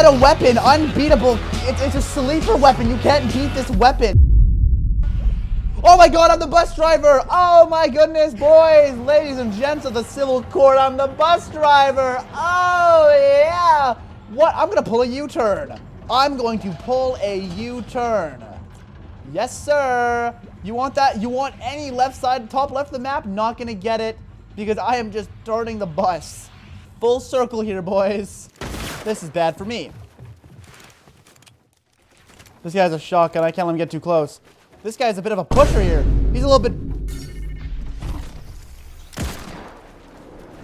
meta weapon, unbeatable. It's a sleeper weapon. You can't beat this weapon. Oh my god, I'm the bus driver. Oh my goodness, boys, ladies and gents of the civil court, I'm the bus driver. Oh yeah. What? I'm gonna pull a U-turn. I'm going to pull a U-turn. Yes, sir. You want that? You want any left side, top left of the map? Not gonna get it because I am just starting the bus. Full circle here, boys. This is bad for me. This guy's a shotgun. I can't let him get too close. This guy's a bit of a pusher here. He's a little bit...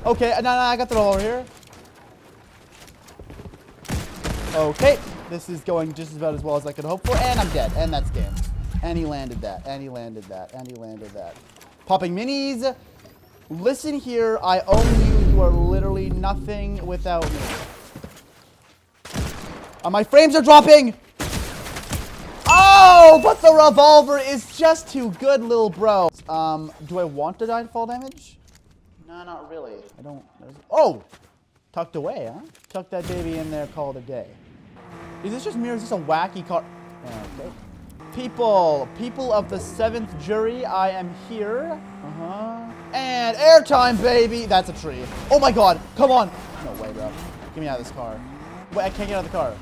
Okay, no, I got the roll over here. Okay, this is going just about as well as I could hope for, and I'm dead, and that's game. And he landed that, and he landed that, and he landed that. Popping minis. Listen here, I own you. You are literally nothing without me. My frames are dropping. Oh, but the revolver is just too good, little bro. Do I want to die to fall damage? No, not really. I don't. Oh, tucked away, huh? Tuck that baby in there, call it a day. Is this just me or is this a wacky car? Okay. People of the 7th jury, I am here. And airtime, baby. That's a tree. Oh my god, come on. No way, bro. Get me out of this car. Wait, I can't get out of the car.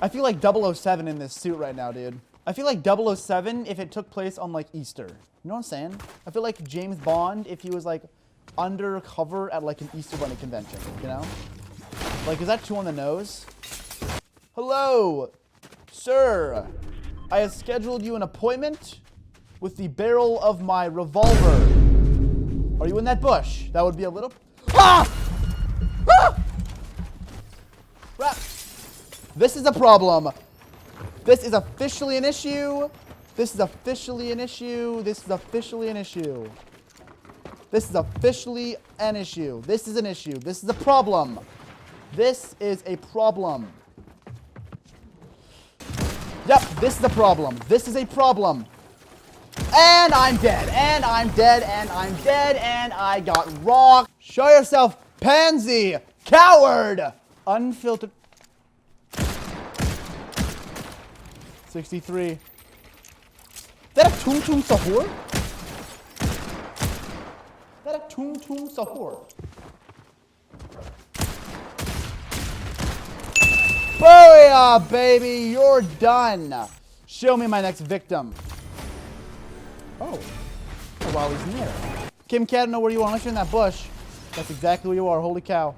I feel like 007 in this suit right now, dude. I feel like 007 if it took place on, like, Easter. You know what I'm saying? I feel like James Bond if he was, like, undercover at, like, an Easter Bunny convention, you know? Like, is that too on the nose? Hello, sir. I have scheduled you an appointment with the barrel of my revolver. Are you in that bush? That would be a little... Ah! Ah! Crap. This is a problem. This is officially an issue. This is officially an issue. This is officially an issue. This is officially an issue. This is an issue. This is a problem. This is a problem. Yep, this is a problem. This is a problem. And I'm dead. And I'm dead. And I'm dead. And I got rocked. Show yourself, pansy. Coward. Unfiltered. 63. Is that a Tung Tung Sahur? Is that a Tung Tung Sahur? Booyah, baby! You're done. Show me my next victim. Oh. While he's near. Kim Cat, know where you are unless you're in that bush. That's exactly where you are. Holy cow.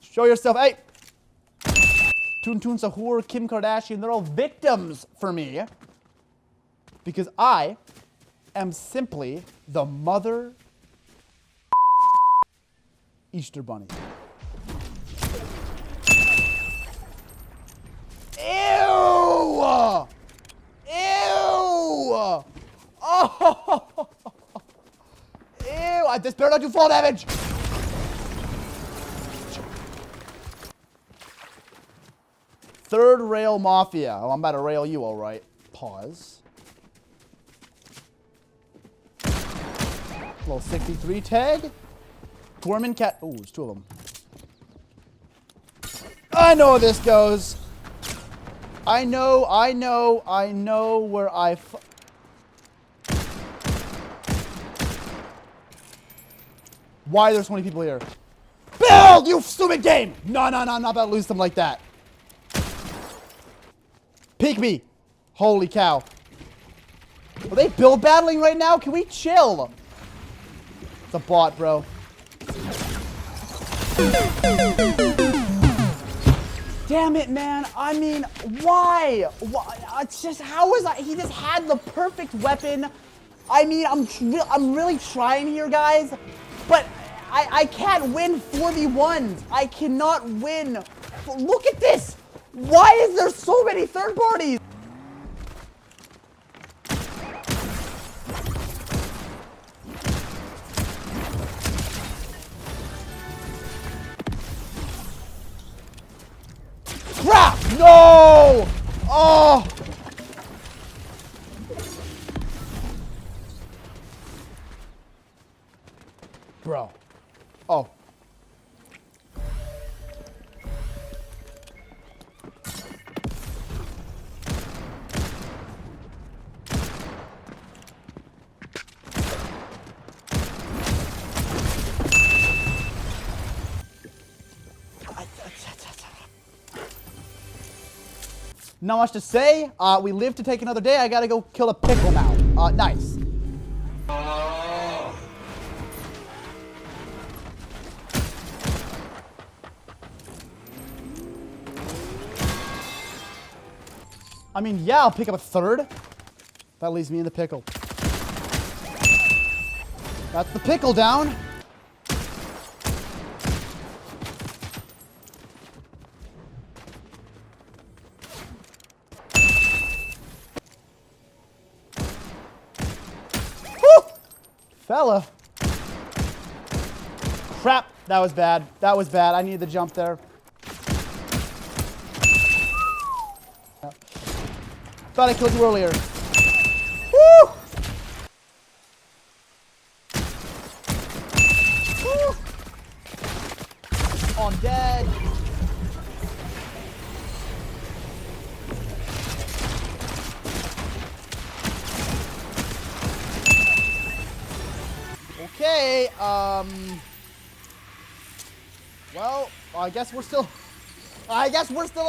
Show yourself. Hey! Toon Toon Sahur, Kim Kardashian, they're all victims for me. Because I am simply the mother Easter Bunny. Ew! Ew! Oh! Ew! This better not do fall damage! Third rail mafia. Oh, I'm about to rail you, all right. Pause. Little 63 tag. Gorman Cat. Oh, there's 2 of them. I know where this goes. I know where Why are there so many people here? Build, you stupid game! No, I'm not about to lose them like that. Peek me. Holy cow. Are they build battling right now? Can we chill? It's a bot, bro. Damn it, man. I mean, why? It's just, how was he just had the perfect weapon. I mean, I'm really trying here, guys. But I can't win 4v1s. I cannot win. Look at this. Why is there so many third parties? Crap! No! Oh! Bro. Oh. Not much to say. We live to take another day. I gotta go kill a pickle now. Nice. I mean, yeah, I'll pick up a third. That leaves me in the pickle. That's the pickle down. Woo! Fella. Crap, that was bad. That was bad. I needed the jump there. Thought I killed you earlier. Woo! Woo! Oh, I'm dead. Okay, well, I guess we're still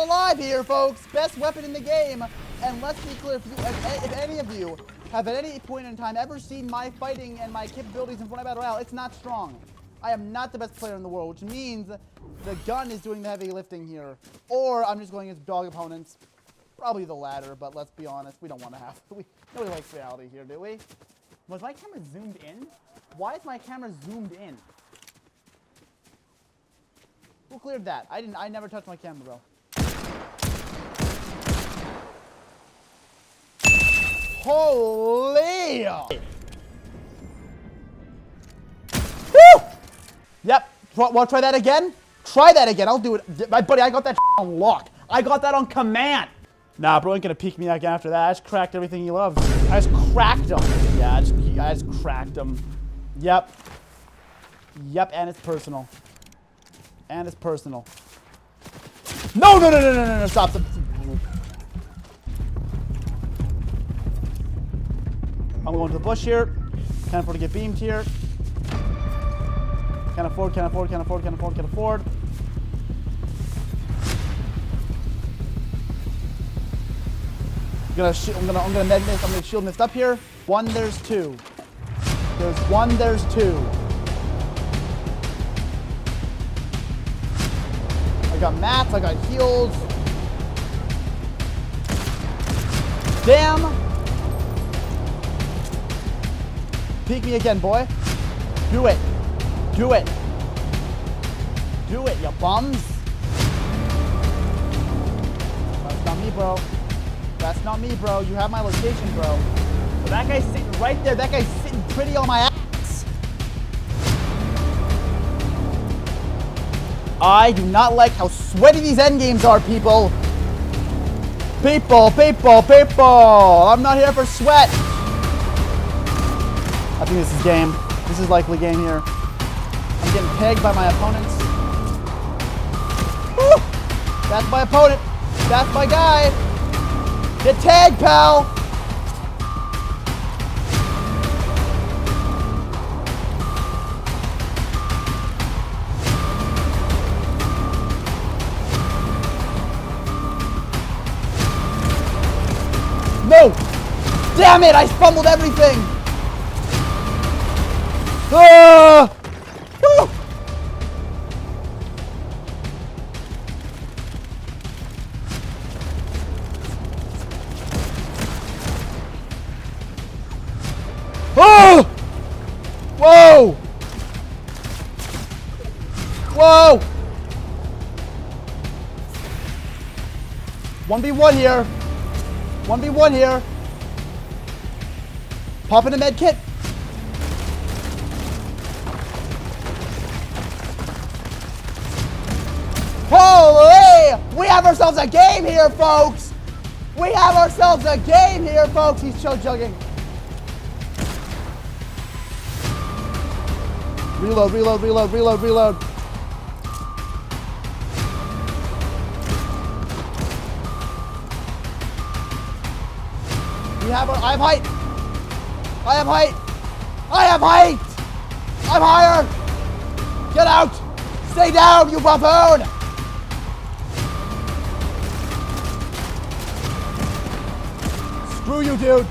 alive here, folks. Best weapon in the game. And let's be clear, if any of you have at any point in time ever seen my fighting and my capabilities in Fortnite Battle Royale, it's not strong. I am not the best player in the world, which means the gun is doing the heavy lifting here. Or I'm just going against dog opponents. Probably the latter, but let's be honest, we don't want to have to. Nobody likes reality here, do we? Was my camera zoomed in? Why is my camera zoomed in? Who cleared that? I never touched my camera, bro. Holy! Woo! Yep. Want to try that again? Try that again. I'll do it. My buddy, I got that on lock. I got that on command. Nah, bro ain't gonna peek me again after that. I just cracked everything he loves. I just cracked him. Yeah, I just cracked him. Yep. Yep, and it's personal. And it's personal. No, no, no, no, no, no, no, stop. I'm going to the bush here. Can't afford to get beamed here. Can't afford, can't afford, can't afford, can't afford, can't afford. I'm gonna med mist. I'm gonna shield mist up here. One, there's two. There's one, there's two. I got mats, I got heals. Damn! Peek me again, boy. Do it. Do it. Do it, you bums. That's not me, bro. That's not me, bro. You have my location, bro. So that guy's sitting right there. That guy's sitting pretty on my ass. I do not like how sweaty these end games are, people. People, people, people. I'm not here for sweat. I think this is game. This is likely game here. I'm getting pegged by my opponents. Woo! That's my opponent. That's my guy. Get tagged, pal. No! Damn it! I fumbled everything! Ah! Woo! Oh! Whoa! Whoa! 1v1 here. 1v1 here. Pop in a med kit. Holy! We have ourselves a game here, folks! We have ourselves a game here, folks! He's chill jugging. Reload, reload, reload, reload, reload. I have height. I have height. I have height. I'm higher. Get out. Stay down, you buffoon. Screw you, dude.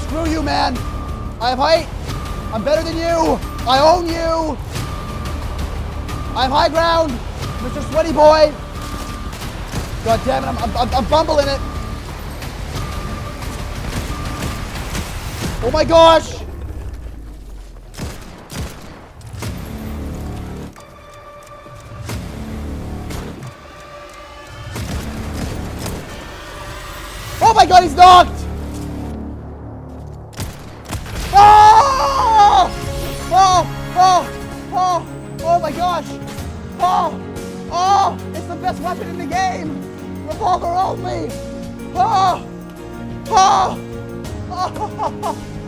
Screw you, man. I have height. I'm better than you. I own you. I have high ground, Mr. Sweaty Boy. God damn it, I'm bumbling it. Oh my gosh. Oh my god, he's knocked! Oh! Oh! Oh! Oh! Oh my gosh! Oh! Oh! It's the best weapon in the game! Revolver only! Oh! Oh! Oh!